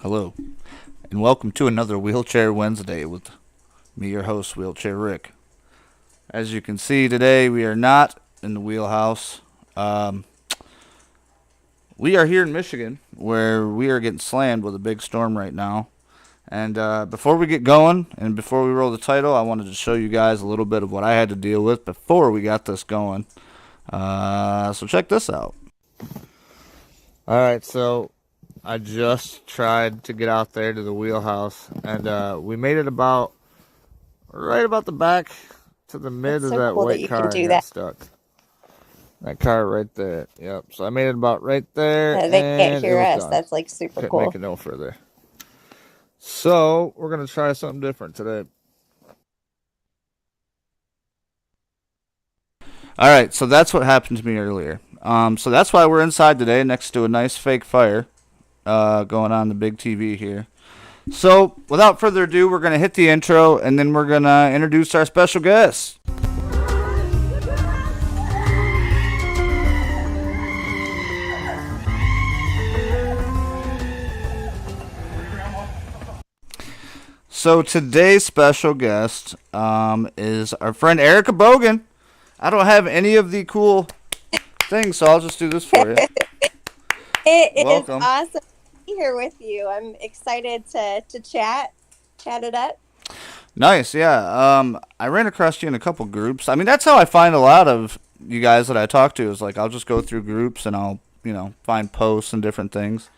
Hello, and welcome to another Wheelchair Wednesday with me, your host, Wheelchair Rick. As you can see today, we are not in the wheelhouse. Um, we are here in Michigan, where we are getting slammed with a big storm right now. And before we get going, and before we roll the title, I wanted to show you guys a little bit of what I had to deal with before we got this going. So check this out. All right, so I just tried to get out there to the wheelhouse, and we made it about right about the back to the mid It's of so that cool that white you can car and do got that. stuck. That car right there. Yep. So I made it about right there, They can't and it hear was us. gone. That's like super Couldn't make cool. it no further. So we're gonna try something different today. All right. So that's what happened to me earlier. So that's why we're inside today, next to a nice fake fire, going on the big TV here. So without further ado, we're gonna hit the intro, and then we're gonna introduce our special guest. So today's special guest is our friend Erika Bogan. I don't have any of the cool things, so I'll just do this for you. It is Welcome. awesome to be here with you. I'm excited to chat it up. Nice, yeah. I ran across you in a couple groups. I mean, that's how I find a lot of you guys that I talk to. Is like I'll just go through groups and I'll find posts and different things.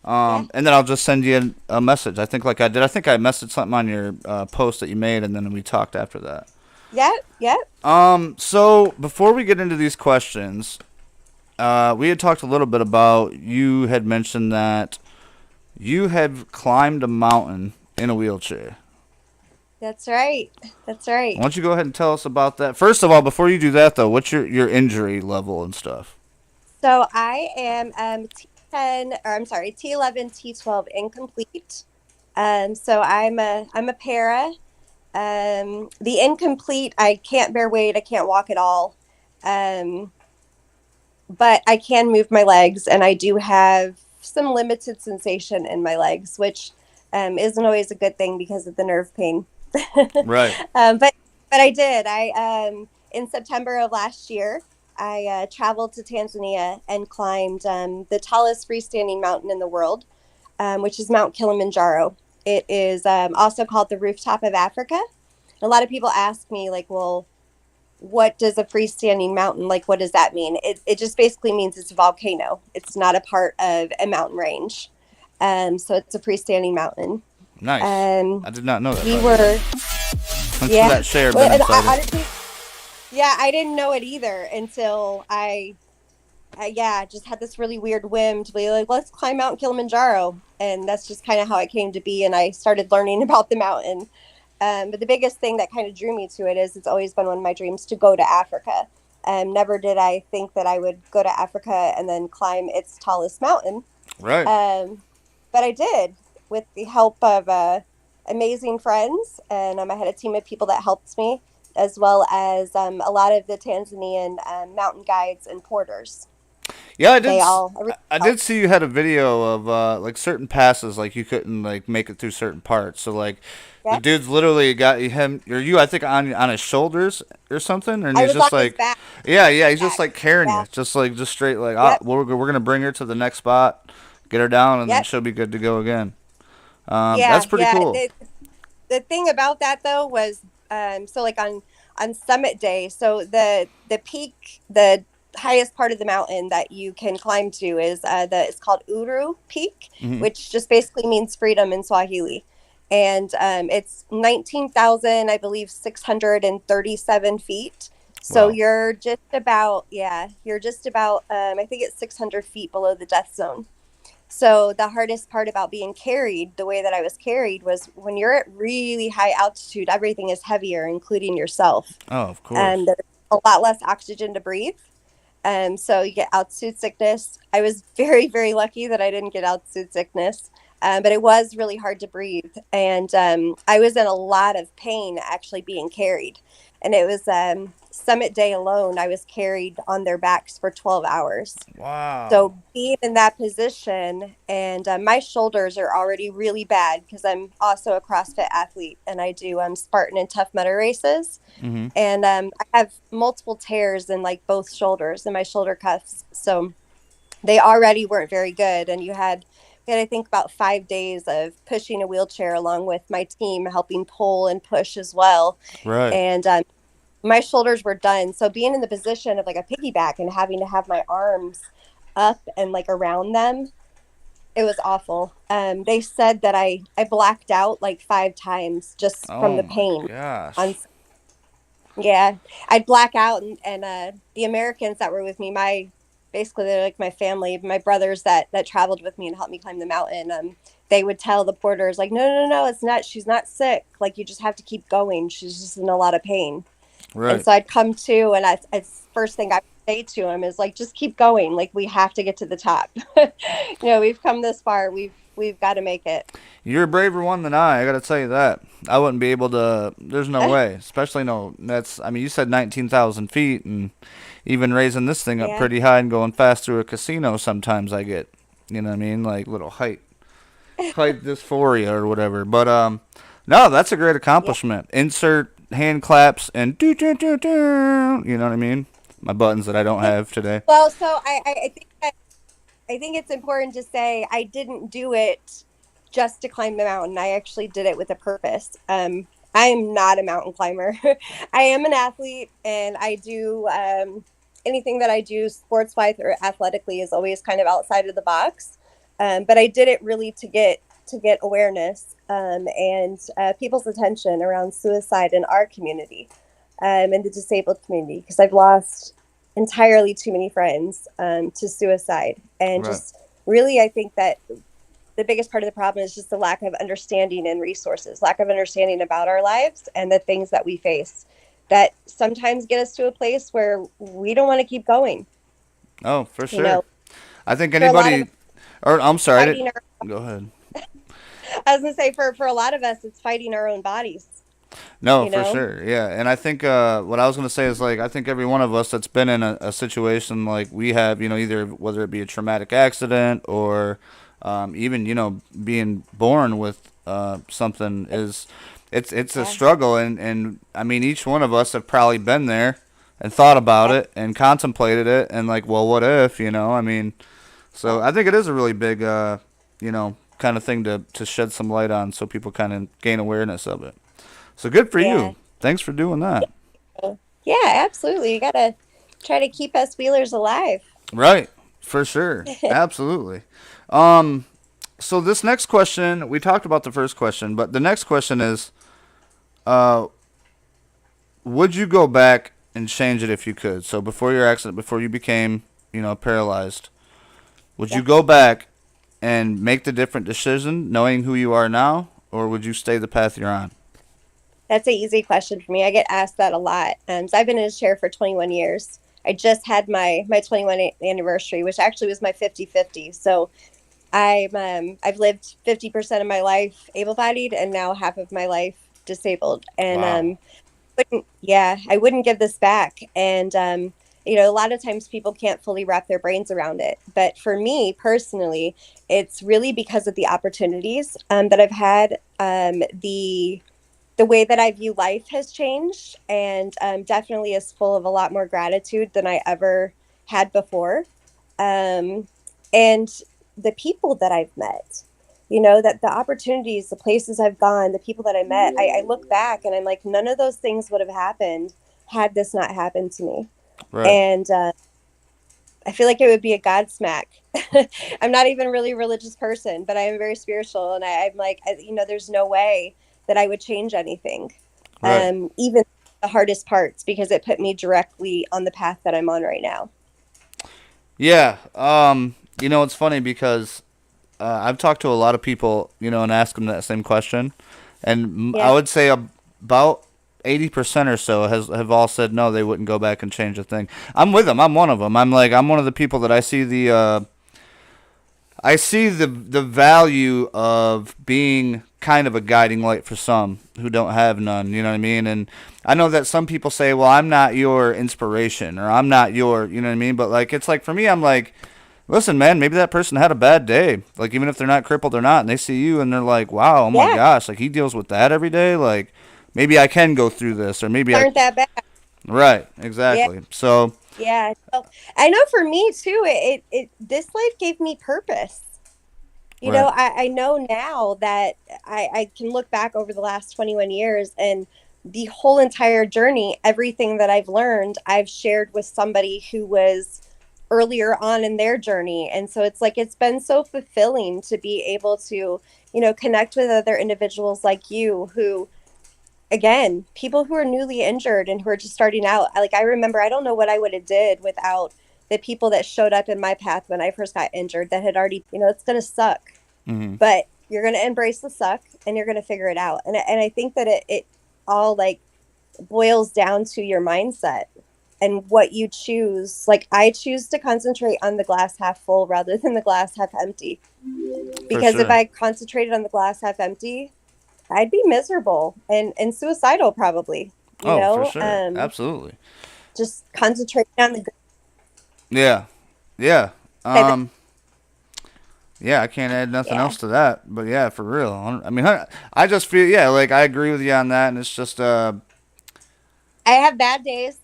Yeah, And then I'll just send you a message. I think like I did. I think I messaged something on your post that you made, and then we talked after that. yeah, yeah. So before we get into these questions, we had talked a little bit about you had mentioned that you had climbed a mountain in a wheelchair. That's right. That's right. Why don't you go ahead and tell us about that? First of all, before you do that though, what's your injury level and stuff? So I am T10, or I'm sorry, T11, T12 incomplete. So I'm a para. The incomplete, I can't bear weight. I can't walk at all. Um, but I can move my legs, and I do have some limited sensation in my legs, which isn't always a good thing because of the nerve pain. Right. um, but but I did. I In September of last year, I traveled to Tanzania and climbed the tallest freestanding mountain in the world, which is Mount Kilimanjaro. It is also called the rooftop of Africa. A lot of people ask me, like, well, what does a freestanding mountain, like, what does that mean? It just basically means it's a volcano. It's not a part of a mountain range. So it's a freestanding mountain. Nice. Um, I did not know that, we by the way. were, Thanks for yeah. that share. Well, Been and I excited. honestly, yeah, I didn't know it either until yeah, just had this really weird whim to be like, let's climb Mount Kilimanjaro. And that's just kind of how it came to be. And I started learning about the mountain. But the biggest thing that kind of drew me to it is it's always been one of my dreams to go to Africa. Never did I think that I would go to Africa and then climb its tallest mountain. Right. Um, but I did with the help of amazing friends. And I had a team of people that helped me, as well as a lot of the Tanzanian mountain guides and porters. Yeah, They all really I did helped. see you had a video of like certain passes, like you couldn't like make it through certain parts. So like the Yep. dude's literally got him or you, I think, on his shoulders or something, and I he's was on just his like, back. yeah, he's just Back. like carrying Yeah. you, just straight like, Yep. we're gonna bring her to the next spot, get her down, and then Yep. she'll be good to go again. That's Yeah. pretty Yeah. cool. The thing about that though was so like on summit day, so the peak, the highest part of the mountain that you can climb to is the it's called Uru Peak, Hmm. which just basically means freedom in Swahili. And it's 19,000, I believe, 637 feet. So Wow. you're just about, yeah, you're just about, I think it's 600 feet below the death zone. So the hardest part about being carried the way that I was carried was when you're at really high altitude, everything is heavier, including yourself. Oh, of course. And there's a lot less oxygen to breathe. So you get altitude sickness. I was very, very lucky that I didn't get altitude sickness. But it was really hard to breathe. And I was in a lot of pain actually being carried. and it was summit day alone. I was carried on their backs for 12 hours. Wow. So being in that position, and my shoulders are already really bad because I'm also a CrossFit athlete and I do Spartan and Tough Mudder races. Mhm. And I have multiple tears in like both shoulders and my shoulder cuffs. So they already weren't very good. And we had, I think, about 5 days of pushing a wheelchair along with my team, helping pull and push as well. Right. And my shoulders were done. So being in the position of like a piggyback and having to have my arms up and like around them, it was awful. They said that I blacked out like 5 times just from Oh the my pain. On gosh. Yeah, I'd black out, and the Americans that were with me, my basically they're like my family, my brothers that traveled with me and helped me climb the mountain. They would tell the porters like, no, no, no, it's not. She's not sick. Like you just have to keep going. She's just in a lot of pain. And Right. so I'd come to, and I first thing I would say to him is like, just keep going. Like we have to get to the top. We've come this far. We've got to make it. You're a braver one than I gotta tell you that. I wouldn't be able to. There's no way. Especially no. That's. I mean, you said 19,000 feet, and even raising this thing up Yeah, pretty high and going fast through a casino. Sometimes I get. You know what I mean? Like little height dysphoria or whatever. But no, that's a great yeah. accomplishment. Insert hand claps and do do do do. You know what I mean? My buttons that I don't have today. Well, so I think it's important to say I didn't do it just to climb the mountain. I actually did it with a purpose. I am not a mountain climber. I am an athlete, and I do anything that I do sports wise or athletically is always kind of outside of the box. But I did it really to get awareness and people's attention around suicide in our community and the disabled community because I've lost entirely too many friends to suicide. And Right. just really, I think that the biggest part of the problem is just the lack of understanding and resources, lack of understanding about our lives and the things that we face that sometimes get us to a place where we don't want to keep going. Oh, for You sure. know, I think for a lot of us, anybody. Or I'm sorry. I didn't. fighting our, Go ahead. I was going to say, for a lot of us, it's fighting our own bodies, No, you for know? sure. Yeah, and I think what I was gonna say is like I think every one of us that's been in a situation like we have, either whether it be a traumatic accident or even being born with something is it's a Yeah. struggle, and I mean each one of us have probably been there and thought about Yeah. it and contemplated it and like, well, what if, I mean, so I think it is a really big kind of thing to shed some light on so people kind of gain awareness of it. So good for Yeah. you. Thanks for doing that. Yeah, absolutely. You got to try to keep us wheelers alive. Right. For sure. Absolutely. Um so this next question, we talked about the first question, but the next question is uh would you go back and change it if you could? So before your accident, before you became, paralyzed, would you Yeah. go back and make the different decision knowing who you are now or would you stay the path you're on? That's an easy question for me. I get asked that a lot. So I've been in a chair for 21 years. I just had my 21st anniversary, which actually was my 50-50. So I've lived 50% of my life able-bodied and now half of my life disabled. And Wow. I wouldn't give this back. And a lot of times people can't fully wrap their brains around it. But for me personally, it's really because of the opportunities that I've had, the way that I view life has changed and definitely is full of a lot more gratitude than I ever had before. Um, and the people that I've met, that the opportunities, the places I've gone, the people that I met, I look back and I'm like, none of those things would have happened had this not happened to me. Right. And I feel like it would be a Godsmack. I'm not even really a religious person, but I am very spiritual. And I'm like, there's no way that I would change anything, Right. even the hardest parts, because it put me directly on the path that I'm on right now. Yeah. It's funny because I've talked to a lot of people, and asked them that same question, and I Yeah. would say about 80% or so have all said no, they wouldn't go back and change a thing. I'm with them. I'm one of them. I'm one of the people that I see the value of being kind of a guiding light for some who don't have none. You know what I mean? And I know that some people say, "Well, I'm not your inspiration," or "I'm not your," you know what I mean? But like, it's like for me, I'm like, listen, man, maybe that person had a bad day. Like, even if they're not crippled or not, and they see you and they're like, wow, oh my Yeah, gosh, like he deals with that every day. Like, maybe I can go through this, or maybe I. aren't that bad. Right, Yeah, exactly. So, yeah. So I know for me too, it this life gave me purpose. You know, right. I know now that I can look back over the last 21 years and the whole entire journey, everything that I've learned, I've shared with somebody who was earlier on in their journey. And so it's like it's been so fulfilling to be able to, connect with other individuals like you who, again, people who are newly injured and who are just starting out. Like I remember, I don't know what I would have did without the people that showed up in my path when I first got injured that had already, it's going to suck, Hmm. but you're going to embrace the suck and you're going to figure it out. And I think that it all like boils down to your mindset and what you choose. Like I choose to concentrate on the glass half full rather than the glass half empty. For Because if sure. I concentrated on the glass half empty, I'd be miserable and suicidal probably, Oh, for sure. Absolutely. just concentrating on the good. Yeah. Yeah. Okay, Um, yeah, I can't add nothing yeah. else to that. But yeah, for real. I mean, I just feel, yeah, like I agree with you on that. And it's just, I have bad days,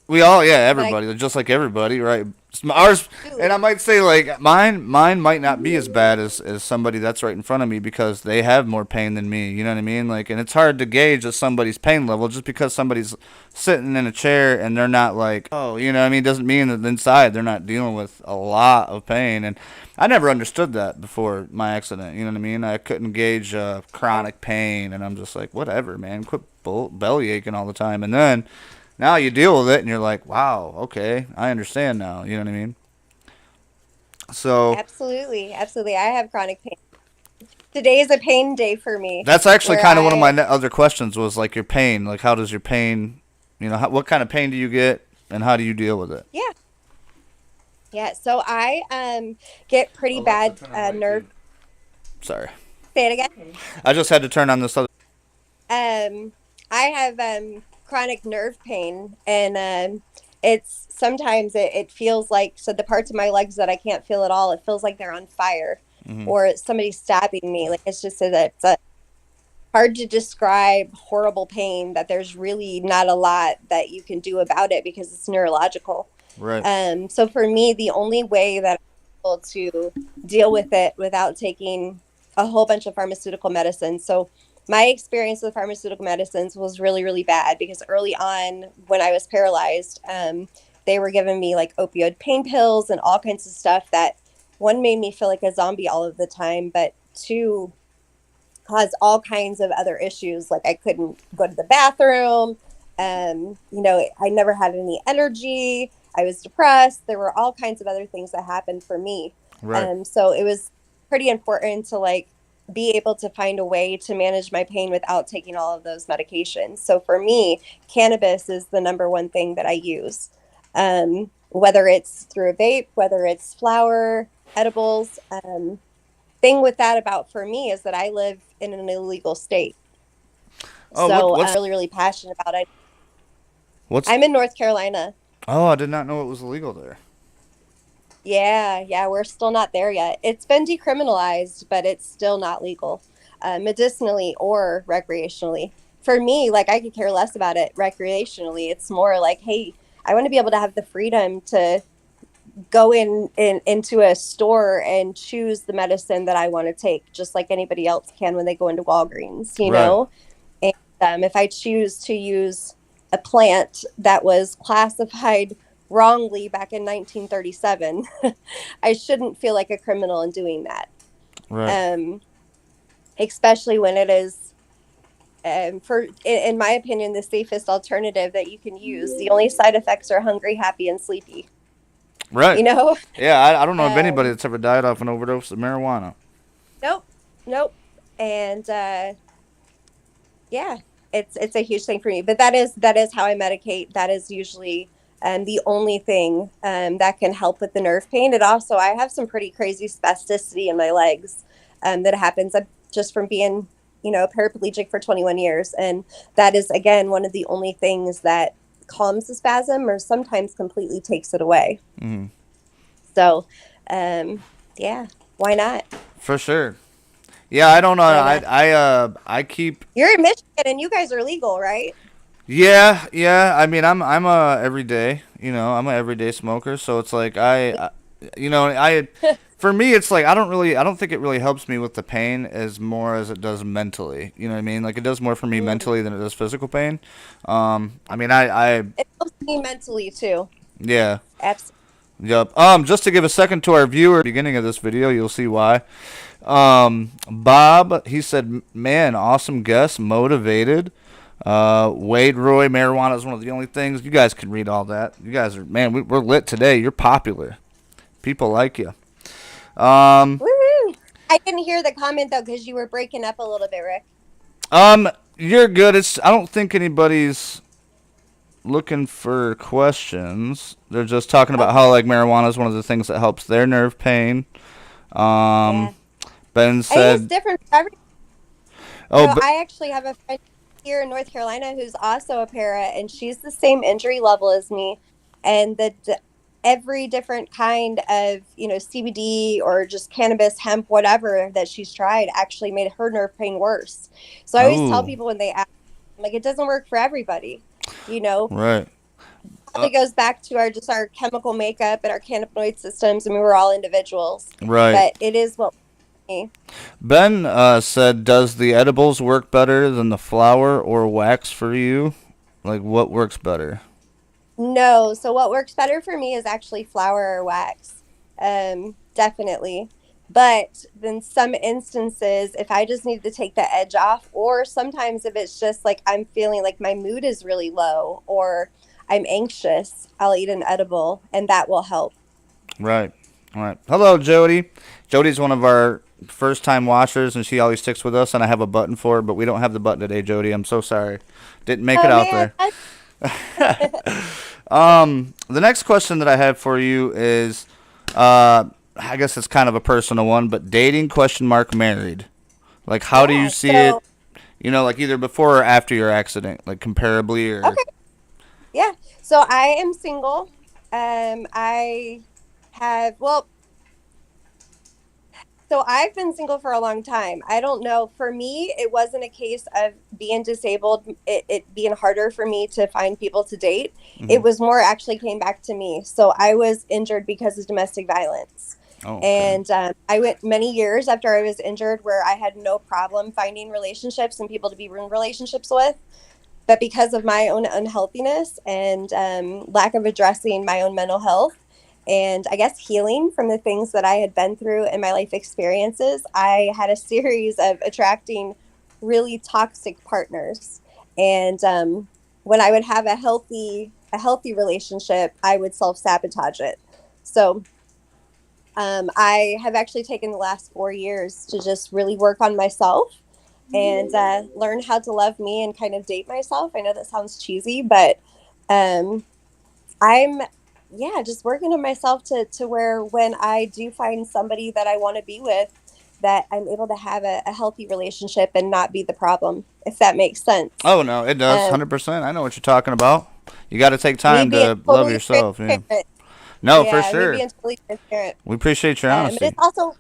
we all, yeah, but I everybody, just like everybody, right? Ours, and I absolutely. might say like mine might not be as bad as somebody that's right in front of me because they have more pain than me. You know what I mean? Like, and it's hard to gauge somebody's pain level just because somebody's sitting in a chair and they're not like, oh, you know what I mean? Doesn't mean that inside they're not dealing with a lot of pain. And I never understood that before my accident. You know what I mean? I couldn't gauge chronic pain, and I'm just like, whatever, man. Quit belly aching all the time, and then now you deal with it and you're like, wow, okay, I understand now. You know what I mean? So Absolutely. Absolutely. I have chronic pain. Today is a pain day for me that's actually where kind of one of my I, other questions was like your pain. Like, how does your pain, what kind of pain do you get and how do you deal with it? yeah, yeah. So I get pretty Alexa, bad turn on light, nerve. please. Sorry. Say it again. I just had to turn on this other. Um, I have chronic nerve pain, and it's sometimes it feels like, so the parts of my legs that I can't feel at all, it feels like they're on fire, Hmm. or somebody's stabbing me. Like it's just that it's a hard to describe horrible pain that there's really not a lot that you can do about it because it's neurological. Right. So for me, the only way that I'm able to deal with it without taking a whole bunch of pharmaceutical medicine. So my experience with pharmaceutical medicines was really, really bad because early on when I was paralyzed, they were giving me like opioid pain pills and all kinds of stuff that, one, made me feel like a zombie all of the time, but two, caused all kinds of other issues. Like I couldn't go to the bathroom. I never had any energy. I was depressed. There were all kinds of other things that happened for me. Right. So it was pretty important to like be able to find a way to manage my pain without taking all of those medications. So for me, cannabis is the number one thing that I use. Whether it's through a vape, whether it's flower, edibles. Thing with that about for me is that I live in an illegal state. Oh, what So I'm what's really, really passionate about it. what's? I'm in North Carolina. Oh, I did not know it was illegal there. Yeah, yeah, we're still not there yet. It's been decriminalized, but it's still not legal, medicinally or recreationally. For me, like I could care less about it recreationally. It's more like, hey, I want to be able to have the freedom to go into a store and choose the medicine that I want to take, just like anybody else can when they go into Walgreens, Right. And if I choose to use a plant that was classified wrongly back in 1937, I shouldn't feel like a criminal in doing that. Right. Um, Especially when it is, in my opinion, the safest alternative that you can use. The only side effects are hungry, happy, and sleepy. Right. You know, Yeah, I don't know of anybody um, that's ever died off an overdose of marijuana. nope, nope. And yeah, it's a huge thing for me. But that is how I medicate. That is usually the only thing that can help with the nerve pain. It also, I have some pretty crazy spasticity in my legs that happens just from being paraplegic for 21 years. And that is, again, one of the only things that calms the spasm or sometimes completely takes it away. Mm. So, yeah, why not? For sure. Yeah, I don't know. Why not? I keep. You're in Michigan and you guys are legal, right? Yeah, yeah. I mean, I'm a everyday. I'm a everyday smoker. So it's like for me, it's like I don't think it really helps me with the pain as more as it does mentally. You know what I mean? Like it does more for me Mm. mentally than it does physical pain. I mean, I It helps me mentally too. yeah. Absolutely. Yep. Just to give a second to our viewer, at the beginning of this video, you'll see why. Bob, he said, "Man, awesome guest, motivated." Wade Roy, marijuana is one of the only things. You guys can read all that. You guys are, man, we're lit today. You're popular. People like you. Um, Woo-hoo. I didn't hear the comment though because you were breaking up a little bit, Rick. you're good. I don't think anybody's looking for questions. They're just talking about Okay. how like marijuana is one of the things that helps their nerve pain. Um, Yeah. Ben I think it's said, different for every. "Oh, So but I actually have a friend here in North Carolina who's also a para, and she's the same injury level as me, and every different kind of CBD or just cannabis, hemp, whatever that she's tried actually made her nerve pain worse. So I always tell oh, people when they ask, like, it doesn't work for everybody. You know, right, uh, Probably goes back to our chemical makeup and our cannabinoid systems. I mean, we're all individuals, right." but it is what we. Ben said, "Does the edibles work better than the flour or wax for you? Like, what works better?" No. So what works better for me is actually flour or wax. Definitely. But in some instances, if I just need to take the edge off, or sometimes if it's just like I'm feeling like my mood is really low or I'm anxious, I'll eat an edible and that will help. Right, right. Hello, Jody. Jody's one of our first-time watchers, and she always sticks with us. And I have a button for her, but we don't have the button today, Jody. I'm so sorry. Didn't make it Oh out man. there. The next question that I have for you is, I guess it's kind of a personal one, but dating question mark married. Like, how do you Yeah. see it? So, Like either before or after your accident, like comparably or. okay. Yeah. So I am single. I have, well, So I've been single for a long time. I don't know. For me, it wasn't a case of being disabled, it being harder for me to find people to date. Hmm. It was more actually came back to me. So I was injured because of domestic violence. Oh, okay. And I went many years after I was injured where I had no problem finding relationships and people to be in relationships with. But because of my own unhealthiness and lack of addressing my own mental health, and I guess healing from the things that I had been through in my life experiences, I had a series of attracting really toxic partners. And when I would have a healthy relationship, I would self sabotage it. So I have actually taken the last 4 years to just really work on myself and learn how to love me and kind of date myself. I know that sounds cheesy, but um, I'm yeah, just working on myself to where when I do find somebody that I want to be with, that I'm able to have a healthy relationship and not be the problem, if that makes sense. Oh no, it does, Um, 100%. I know what you're talking about. You got to take me time being to love totally yourself. Yeah. transparent. No, for Yeah, me sure. being totally transparent. We appreciate your And it's honesty. also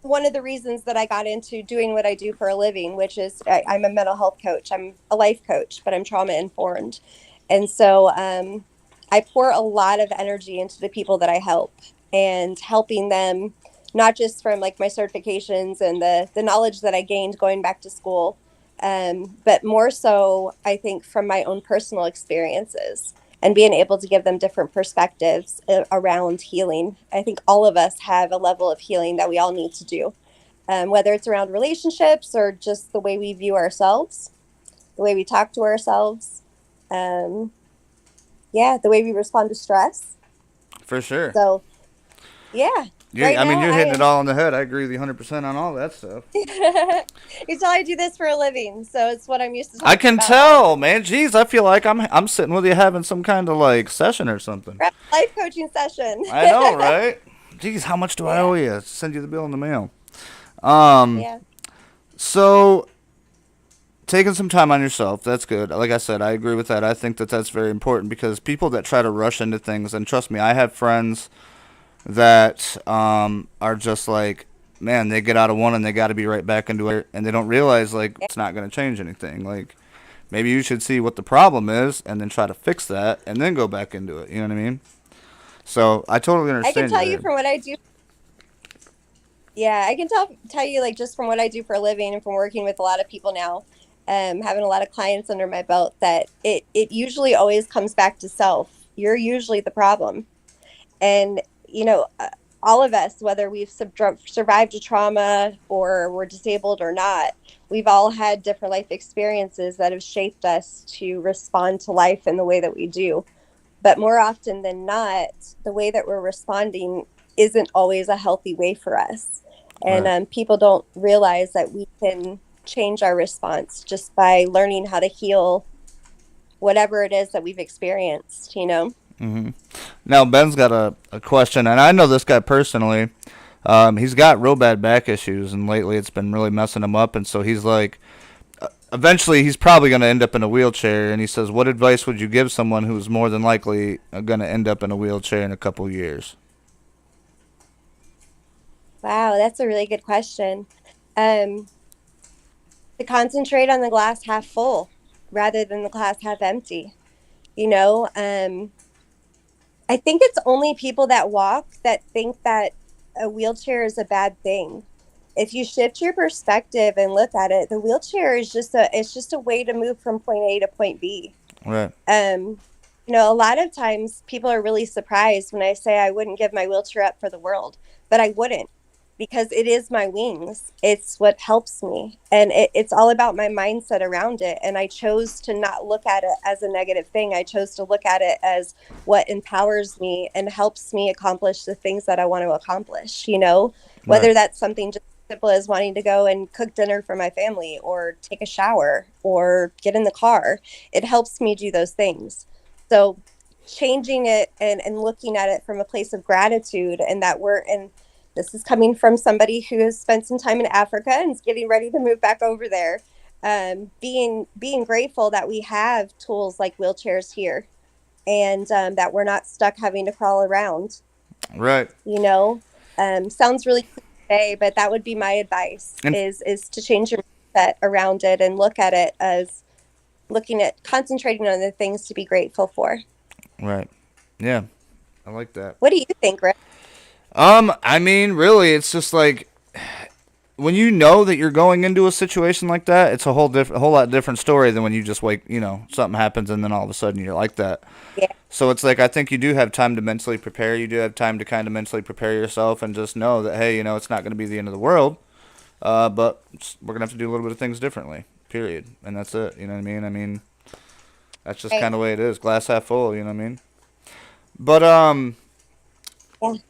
one of the reasons that I got into doing what I do for a living, which is I'm a mental health coach. I'm a life coach, but I'm trauma informed. And so I pour a lot of energy into the people that I help and helping them, not just from like my certifications and the knowledge that I gained going back to school, but more so, I think, from my own personal experiences and being able to give them different perspectives around healing. I think all of us have a level of healing that we all need to do, whether it's around relationships or just the way we view ourselves, the way we talk to ourselves, um, yeah, the way we respond to stress. For sure. So, yeah, right I mean, now you're I hitting it am. all on the head. I agree with you 100% on all that stuff. You tell I do this for a living, so it's what I'm used to I talking can about all the tell, man. Jeez, I feel like I'm sitting with you having some kind of like session or something. life coaching session. I know, right? Jeez, how much do I Yeah, owe you? Send you the bill in the mail. Um, yeah. so taking some time on yourself, that's good. Like I said, I agree with that. I think that that's very important because people that try to rush into things, and trust me, I have friends that are just like, man, they get out of one and they got to be right back into it, and they don't realize like it's not going to change anything. Like maybe you should see what the problem is and then try to fix that and then go back into it. You know what I mean? So I totally I can understand you tell you there. from what I do. Yeah, I can tell you like just from what I do for a living and from working with a lot of people now, having a lot of clients under my belt, that it usually always comes back to self. You're usually the problem. And all of us, whether we've survived a trauma or we're disabled or not, we've all had different life experiences that have shaped us to respond to life in the way that we do. But more often than not, the way that we're responding isn't always a healthy way for us. And Right. people don't realize that we can change our response just by learning how to heal whatever it is that we've experienced. Hmm. Now Ben's got a question, and I know this guy personally. He's got real bad back issues, and lately it's been really messing him up. And so he's like, eventually he's probably going to end up in a wheelchair. And he says, "What advice would you give someone who's more than likely going to end up in a wheelchair in a couple years?" Wow, that's a really good question. Um, to concentrate on the glass half full rather than the glass half empty. You know, I think it's only people that walk that think that a wheelchair is a bad thing. If you shift your perspective and look at it, the wheelchair is just a way to move from point A to point B. Right. Um, a lot of times people are really surprised when I say I wouldn't give my wheelchair up for the world, but I wouldn't, because it is my wings. It's what helps me. And it's all about my mindset around it. And I chose to not look at it as a negative thing. I chose to look at it as what empowers me and helps me accomplish the things that I want to accomplish, Right. whether that's something just simple as wanting to go and cook dinner for my family or take a shower or get in the car. It helps me do those things. So changing it and looking at it from a place of gratitude, and that we're in, this is coming from somebody who has spent some time in Africa and is getting ready to move back over there. Being grateful that we have tools like wheelchairs here, and that we're not stuck having to crawl around. Right. You know, sounds really cliche, but that would be my advice: And is to change your mindset around it and look at it as looking at concentrating on the things to be grateful for. right. Yeah, I like that. What do you think, Rick? I mean, really, it's just like when you know that you're going into a situation like that, it's a whole lot different story than when you just wake, something happens and then all of a sudden you're like that. Yeah, So it's like I think you do have time to mentally prepare. You do have time to kind of mentally prepare yourself and just know that hey, it's not going to be the end of the world. But we're gonna have to do a little bit of things differently. Period. And that's it. You know what I mean? I mean, that's just right. kind of the way it is. Glass half full. You know what I mean? But Yeah.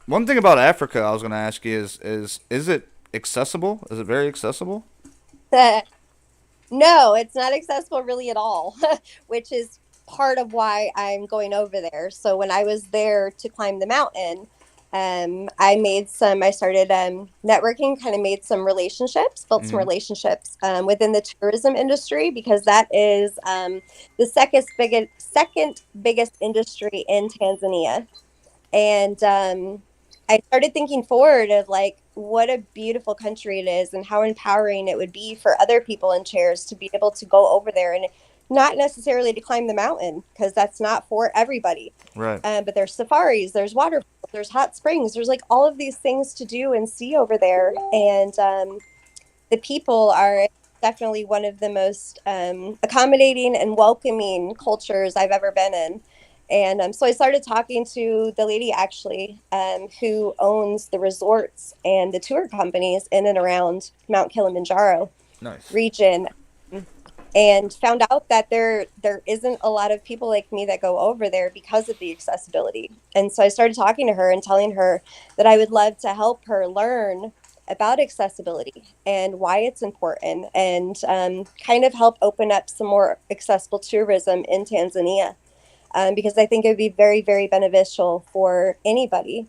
one thing about Africa, I was gonna ask you is it accessible? Is it very accessible? No, it's not accessible really at all, which is part of why I'm going over there. So when I was there to climb the mountain, I started networking, kind of made some relationships, built some Mm-hmm. relationships within the tourism industry, because that is the second biggest industry in Tanzania. And I started thinking forward of like what a beautiful country it is and how empowering it would be for other people in chairs to be able to go over there, and not necessarily to climb the mountain, because that's not for everybody. Right. But there's safaris, there's waterfalls, there's hot springs, there's like all of these things to do and see over there. And the people are definitely one of the most accommodating and welcoming cultures I've ever been in. And so I started talking to the lady actually who owns the resorts and the tour companies in and around Mount Kilimanjaro Nice. region, and found out that there isn't a lot of people like me that go over there because of the accessibility. And so I started talking to her and telling her that I would love to help her learn about accessibility and why it's important, and kind of help open up some more accessible tourism in Tanzania, because I think it would be very, very beneficial for anybody,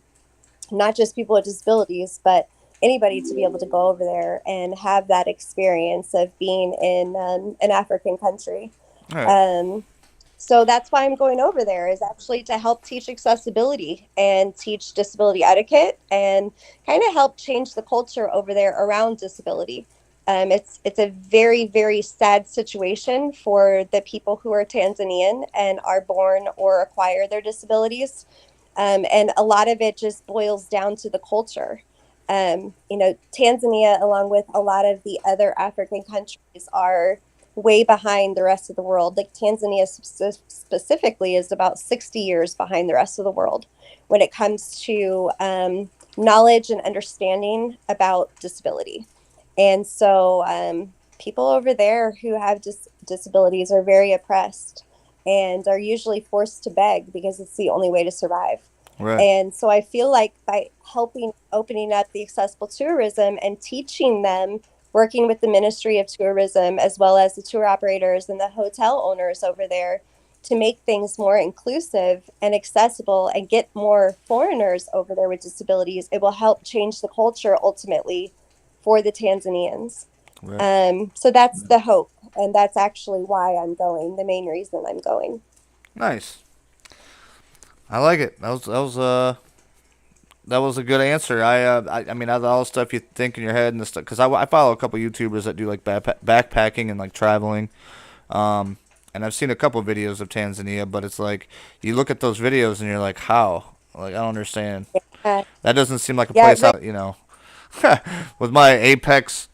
not just people with disabilities, but anybody to be able to go over there and have that experience of being in an African country. All right. Um, so that's why I'm going over there, is actually to help teach accessibility and teach disability etiquette and kind of help change the culture over there around disability. It's a very, very sad situation for the people who are Tanzanian and are born or acquire their disabilities. And a lot of it just boils down to the culture. Tanzania, along with a lot of the other African countries, are way behind the rest of the world. Like Tanzania specifically is about 60 years behind the rest of the world when it comes to knowledge and understanding about disability. And so people over there who have disabilities are very oppressed and are usually forced to beg because it's the only way to survive. Right. And so I feel like by helping opening up the accessible tourism and teaching them, working with the Ministry of Tourism as well as the tour operators and the hotel owners over there to make things more inclusive and accessible and get more foreigners over there with disabilities, it will help change the culture ultimately for the Tanzanians. Right. So that's the hope. And that's actually why I'm going, the main reason I'm going. Nice. I like it. That was a good answer. I mean, all the stuff you think in your head and the stuff, because I follow a couple YouTubers that do like backpacking and like traveling. And I've seen a couple videos of Tanzania, but it's like you look at those videos and you're like, how? Like I don't understand. Uh, That doesn't seem like a yeah, place out, with my Apex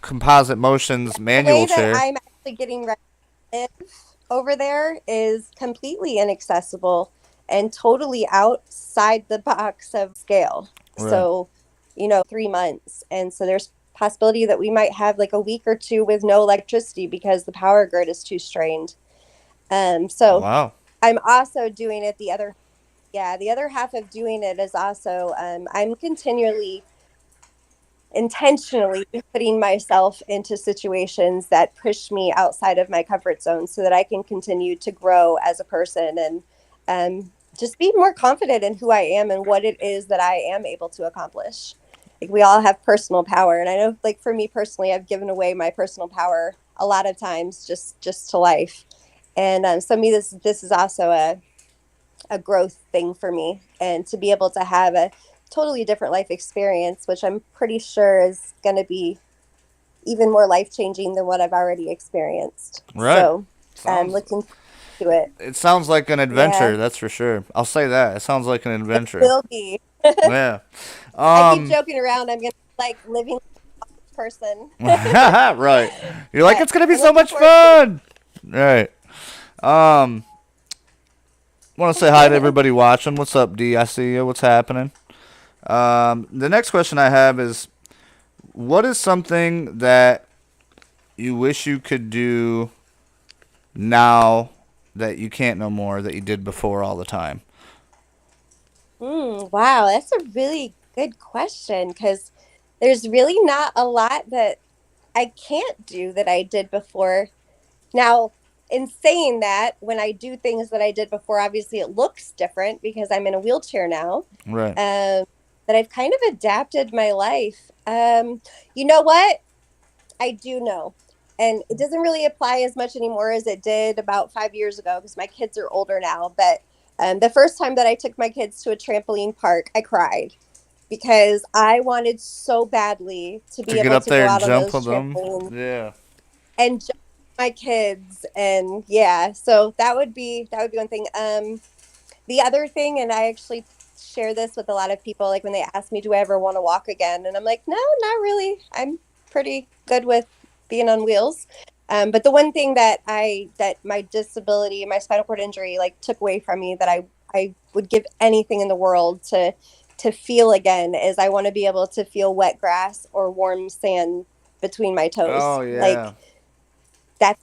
composite motions the way manual that chair. I'm actually getting ready to live over there is completely inaccessible and totally outside the box of scale. Right. So, 3 months. And so there's possibility that we might have like a week or two with no electricity because the power grid is too strained. So Wow. I'm also doing it the other half of doing it is also I'm continually intentionally putting myself into situations that push me outside of my comfort zone so that I can continue to grow as a person and just be more confident in who I am and what it is that I am able to accomplish. Like we all have personal power, and I know, like for me personally, I've given away my personal power a lot of times just to life. And so me, this is also a growth thing for me, and to be able to have a totally different life experience, which I'm pretty sure is going to be even more life changing than what I've already experienced. Right. So I'm Sounds. looking to it. It sounds like an Yeah, adventure. That's for sure. I'll say that. It sounds like an it adventure. will be. Yeah. I keep Um. joking around. I'm going to like living person. Right. You're like But it's gonna be I'm so looking much forward to fun. Right. Um. Want to say hi to it. everybody watching. What's up, D? I see you. What's happening? The next question I have is, what is something that you wish you could do now that you can't no more that you did before all the time? Wow, that's a really good question because there's really not a lot that I can't do that I did before. Now, in saying that, when I do things that I did before, obviously it looks different because I'm in a wheelchair now. Right. But I've kind of adapted my life. You know what? I do know. And it doesn't really apply as much anymore as it did about 5 years ago because my kids are older now. But the first time that I took my kids to a trampoline park, I cried because I wanted so badly to To be get able up to there go and out on jump those with them. trampolines Yeah. and just my kids. And yeah, so that would be one thing. The other thing, and I actually share this with a lot of people, like when they ask me, do I ever want to walk again? And I'm like, no, not really. I'm pretty good with being on wheels. But the one thing that my disability, my spinal cord injury, like took away from me that I would give anything in the world to feel again is I want to be able to feel wet grass or warm sand between my toes. Oh yeah. Like that's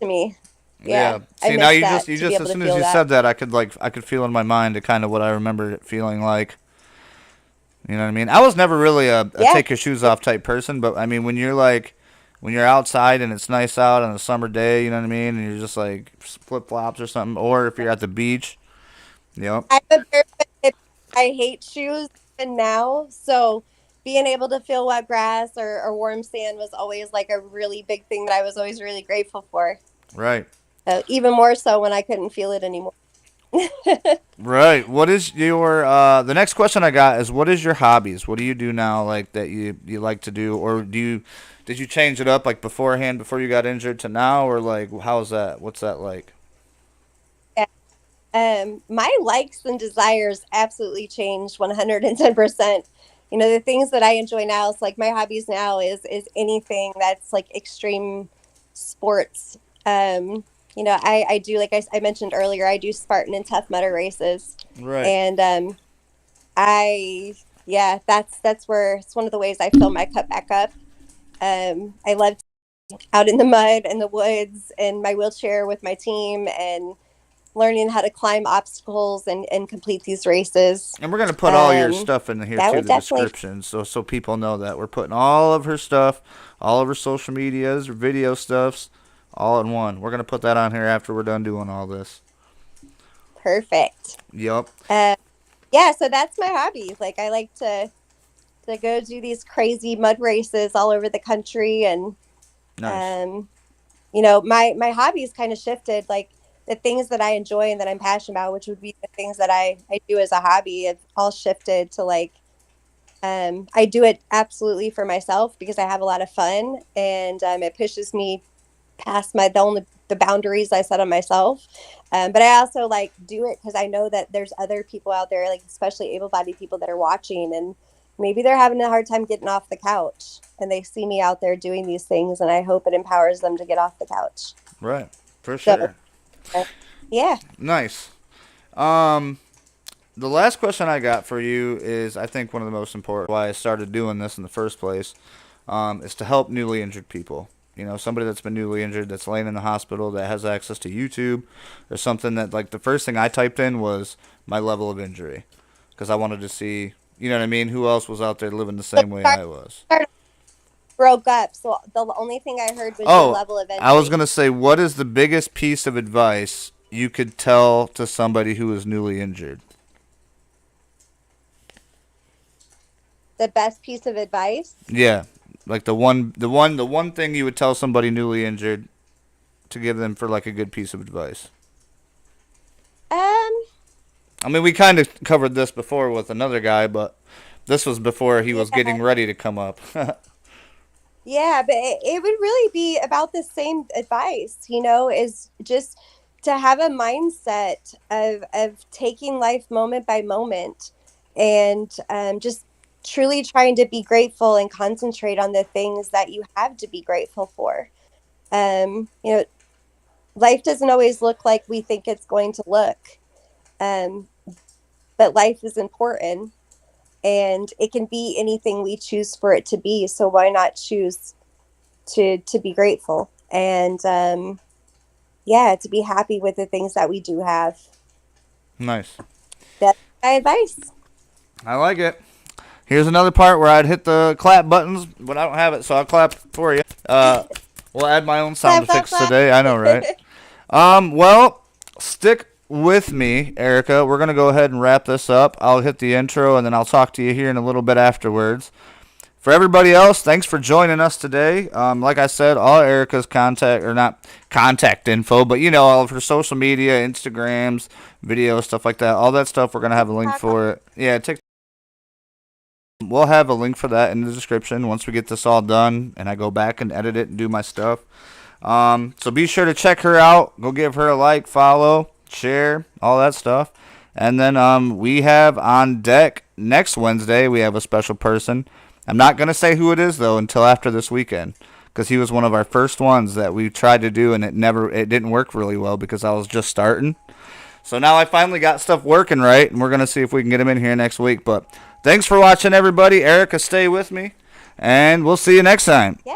to me. Yeah, Yeah. I See, now miss you that to be just able as to soon as feel you that. said that, I could feel in my mind the kind of what I remember it feeling like. You know what I mean? I was never really a Yeah. take your shoes off type person, but I mean when you're like when you're outside and it's nice out on a summer day, you know what I mean, and you're just like flip flops or something, or if you're at the beach, yep. I'm a barefoot hippie. I hate shoes even now. So being able to feel wet grass or warm sand was always like a really big thing that I was always really grateful for. Right. Even more so when I couldn't feel it anymore. Right. What is your the next question I got is what is your hobbies? What do you do now like that you like to do, or did you change it up like beforehand before you got injured to now, or like how's that? What's that like? Yeah. My likes and desires absolutely changed 110%. The things that I enjoy now is like my hobbies now is anything that's like extreme sports. I do, like I mentioned earlier, I do Spartan and Tough Mudder races. Right. And yeah, that's where it's one of the ways I fill my cup back up. I love out in the mud and the woods and my wheelchair with my team and learning how to climb obstacles and complete these races. And we're gonna put all your stuff in here That too, would the definitely description, so people know that we're putting all of her stuff, all of her social medias, her video stuffs, all in one. We're gonna put that on here after we're done doing all this. perfect. Yup. Yeah, so that's my hobby. Like I like to go do these crazy mud races all over the country, and Nice. my hobbies kind of shifted. Like the things that I enjoy and that I'm passionate about, which would be the things that I do as a hobby, have all shifted to like I do it absolutely for myself because I have a lot of fun, and it pushes me past the boundaries I set on myself. But I also like do it because I know that there's other people out there, like especially able-bodied people that are watching, and maybe they're having a hard time getting off the couch, and they see me out there doing these things, and I hope it empowers them to get off the couch. Right. For So sure. yeah, Nice. Um, the last question I got for you is, I think, one of the most important. Why I started doing this in the first place, is to help newly injured people. You know, somebody that's been newly injured, that's laying in the hospital, that has access to YouTube or something. That like the first thing I typed in was my level of injury, because I wanted to see, you know what I mean, who else was out there living the so same way I was. broke up. So the only thing I heard was your Oh, level of I was injury. gonna say, what is the biggest piece of advice you could tell to somebody who is newly injured? The best piece of advice. Yeah, like the one thing you would tell somebody newly injured to give them for like a good piece of advice. Um, I mean, we kind of covered this before with another guy, but this was before he was yeah, getting ready to come up. yeah, but it would really be about the same advice, is just to have a mindset of taking life moment by moment, and just truly trying to be grateful and concentrate on the things that you have to be grateful for. Um, you know, Life doesn't always look like we think it's going to look, um, but life is important, and it can be anything we choose for it to be. So why not choose to be grateful and yeah, to be happy with the things that we do have. Nice. That's my advice. I like it. Here's another part where I'd hit the clap buttons, but I don't have it, so I'll clap for you. We'll add my own sound Clap, clap, effects clap. today. I know, right? Well, stick with me, Erica. We're gonna go ahead and wrap this up. I'll hit the intro, and then I'll talk to you here in a little bit afterwards. For everybody else, thanks for joining us today. Like I said, all Erica's contact, or not contact info, but all of her social media, Instagrams, videos, stuff like that, all that stuff, we're going to have a link for it. Yeah, we'll have a link for that in the description once we get this all done and I go back and edit it and do my stuff. So be sure to check her out. Go give her a like, follow, share, all that stuff. And then we have on deck next Wednesday, we have a special person. I'm not going to say who it is, though, until after this weekend, because he was one of our first ones that we tried to do, and it didn't work really well because I was just starting. So now I finally got stuff working right, and we're going to see if we can get him in here next week. But thanks for watching, everybody. Erica, stay with me, and we'll see you next time. Yeah.